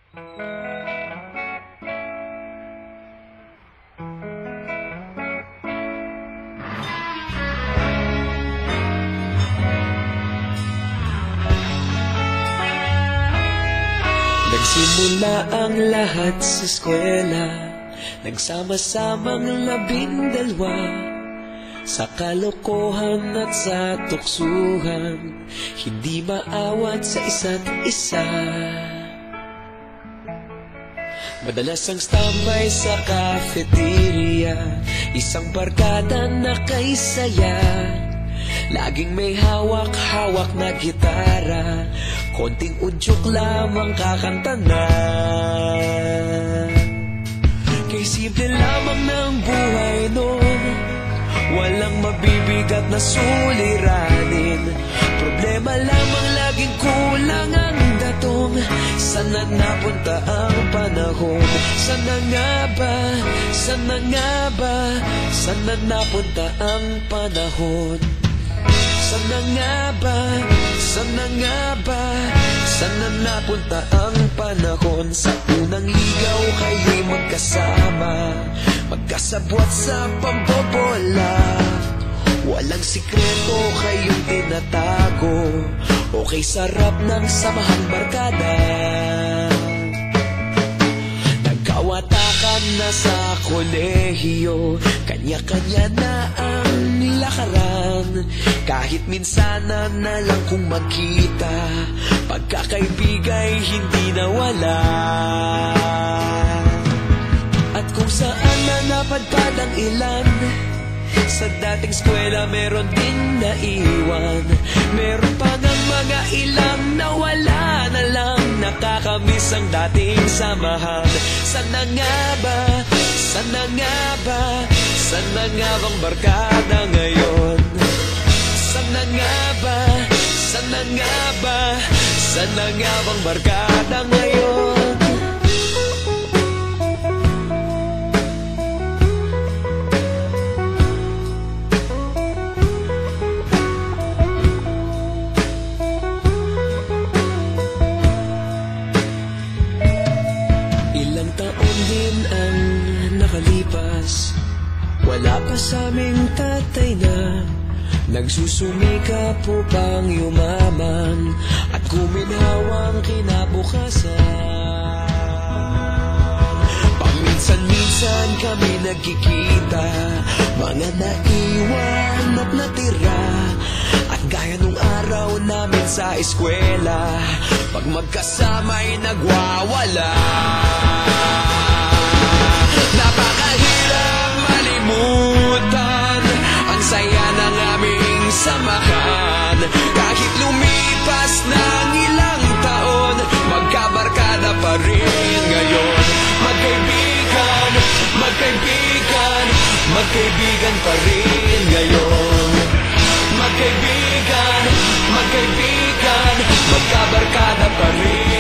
Nagsimula ang lahat sa eskwela, nagsama-samang 12 sa kalokohan at sa tuksuhan, hindi maawat sa isa't isa. Madalas ang standby sa cafeteria, isang barkada na kay saya, laging may hawak-hawak na gitara, konting udyok lamang kakanta na. Kay simple lamang ng buhay noon, walang mabibigat na suliranin, problema lamang laging kulang ang datong. Sana napunta ang panahon? Sana nga ba? Sana nga ba? Sana napunta ang panahon? Sana nga ba? Sana nga ba? Sana napunta ang panahon? Sa unang ligaw kayo'y magkasama, magkasabwat sa pambobola, walang sikreto kayong tinatago, okay sarap ng samahang barkada. Nagkawatakan na sa kolehiyo, kanya-kanya na ang nilakaran, kahit minsanan na lang kung magkita, pagkakaibigay hindi nawala. At kung saan na napadpad ang ilan, sa dating eskwela meron ding naiwan, meron pa ng mga ilang nawala na lang, nakakamiss ang dating samahan. Sana nga ba? Sana nga ba? Sana nga bang barkada ngayon? Sana nga ba? Sana nga ba? Sana nga bang barkada ngayon? Ilang taon din ang nakalipas, wala pa sa aming tatay na nagsusumikap upang yumaman at kuminhawang kinabukasan. Paminsan-minsan kami nagkikita, mga naiwan at natira, at gaya nung araw namin sa eskwela, pag magkasama'y nagwawala. Napakahirap malimutan ang saya ng aming samahan, kahit lumipas ng ilang taon, magkabarkada pa rin ngayon. Magkaibigan, magkaibigan, magkaibigan pa rin ngayon. Magkaibigan, magkaibigan, magkabarkada pa rin